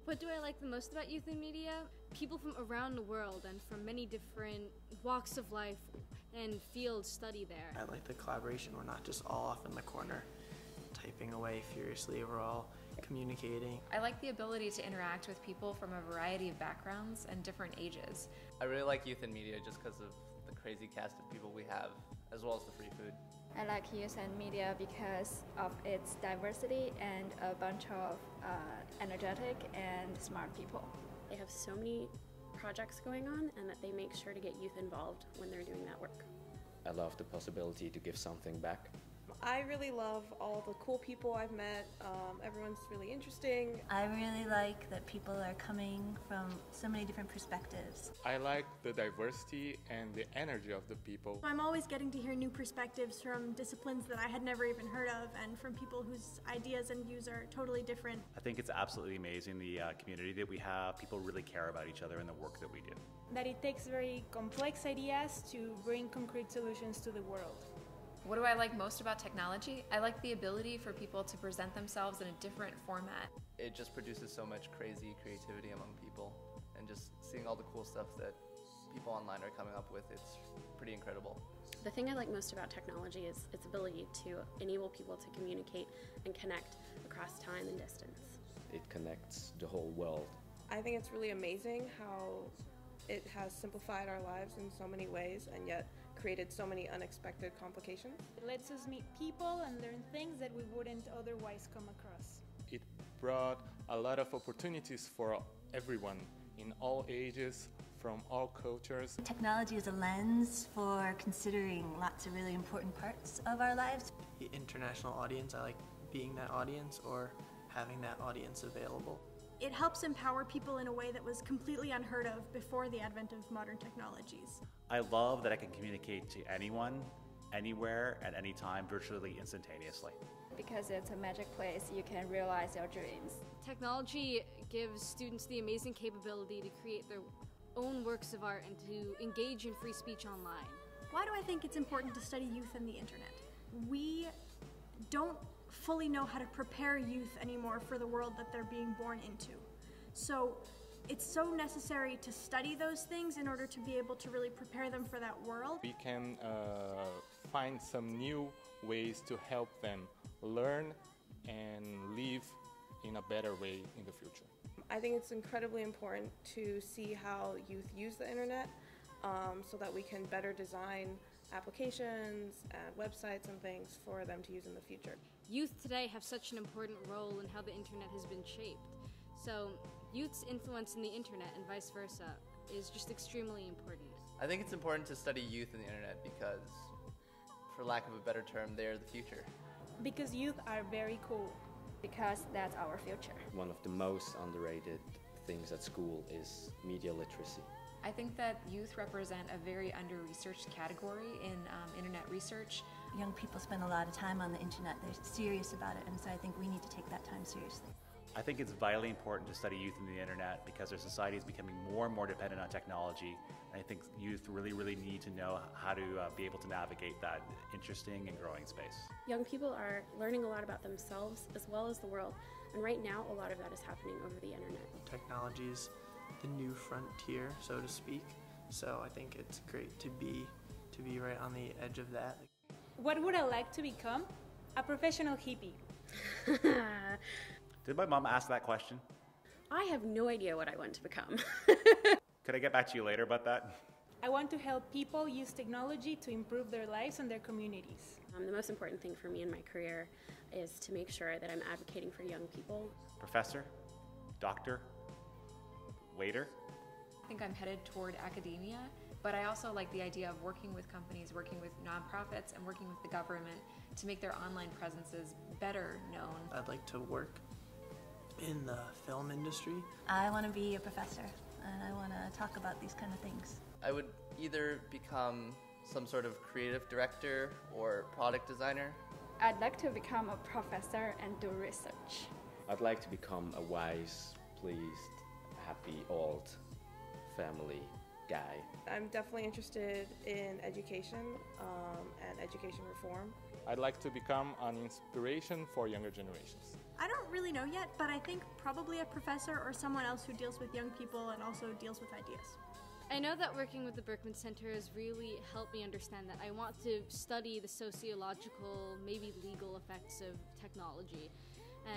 What do I like the most about youth in media? People from around the world and from many different walks of life and fields study there. I like the collaboration. We're not just all off in the corner typing away furiously. We're all communicating. I like the ability to interact with people from a variety of backgrounds and different ages. I really like youth in media just because of the crazy cast of people we have, as well as the free food. I like youth and media because of its diversity and a bunch of energetic and smart people. They have so many projects going on and that they make sure to get youth involved when they're doing that work. I love the possibility to give something back. I really love all the cool people I've met. Everyone's really interesting. I really like that people are coming from so many different perspectives. I like the diversity and the energy of the people. I'm always getting to hear new perspectives from disciplines that I had never even heard of and from people whose ideas and views are totally different. I think it's absolutely amazing the community that we have. People really care about each other and the work that we do. That it takes very complex ideas to bring concrete solutions to the world. What do I like most about technology? I like the ability for people to present themselves in a different format. It just produces so much crazy creativity among people, and just seeing all the cool stuff that people online are coming up with, it's pretty incredible. The thing I like most about technology is its ability to enable people to communicate and connect across time and distance. It connects the whole world. I think it's really amazing how it has simplified our lives in so many ways and yet created so many unexpected complications. It lets us meet people and learn things that we wouldn't otherwise come across. It brought a lot of opportunities for everyone in all ages, from all cultures. Technology is a lens for considering lots of really important parts of our lives. The international audience, I like being that audience or having that audience available. It helps empower people in a way that was completely unheard of before the advent of modern technologies. I love that I can communicate to anyone, anywhere, at any time, virtually instantaneously. Because it's a magic place, you can realize your dreams. Technology gives students the amazing capability to create their own works of art and to engage in free speech online. Why do I think it's important to study youth and the internet? We don't fully know how to prepare youth anymore for the world that they're being born into. So it's so necessary to study those things in order to be able to really prepare them for that world. We can find some new ways to help them learn and live in a better way in the future. I think it's incredibly important to see how youth use the internet so that we can better design applications and websites and things for them to use in the future. Youth today have such an important role in how the internet has been shaped. So youth's influence in the internet and vice versa is just extremely important. I think it's important to study youth and the internet because, for lack of a better term, they're the future. Because youth are very cool. Because that's our future. One of the most underrated things at school is media literacy. I think that youth represent a very under-researched category in internet research. Young people spend a lot of time on the internet. They're serious about it, and so I think we need to take that time seriously. I think it's vitally important to study youth and the internet because our society is becoming more and more dependent on technology. And I think youth really need to know how to be able to navigate that interesting and growing space. Young people are learning a lot about themselves as well as the world, and right now a lot of that is happening over the internet. Technology is the new frontier, so to speak. So I think it's great to be right on the edge of that. What would I like to become? A professional hippie. Did my mom ask that question? I have no idea what I want to become. Could I get back to you later about that? I want to help people use technology to improve their lives and their communities. The most important thing for me in my career is to make sure that I'm advocating for young people. Professor? Doctor? Waiter? I think I'm headed toward academia, but I also like the idea of working with companies, working with nonprofits, and working with the government to make their online presences better known. I'd like to work in the film industry. I want to be a professor, and I want to talk about these kind of things. I would either become some sort of creative director or product designer. I'd like to become a professor and do research. I'd like to become a wise, pleased, happy old family guy. I'm definitely interested in education and education reform. I'd like to become an inspiration for younger generations. I don't really know yet, but I think probably a professor or someone else who deals with young people and also deals with ideas. I know that working with the Berkman Center has really helped me understand that I want to study the sociological, maybe legal effects of technology.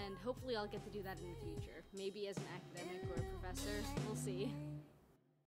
And hopefully I'll get to do that in the future. Maybe as an academic or a professor. We'll see.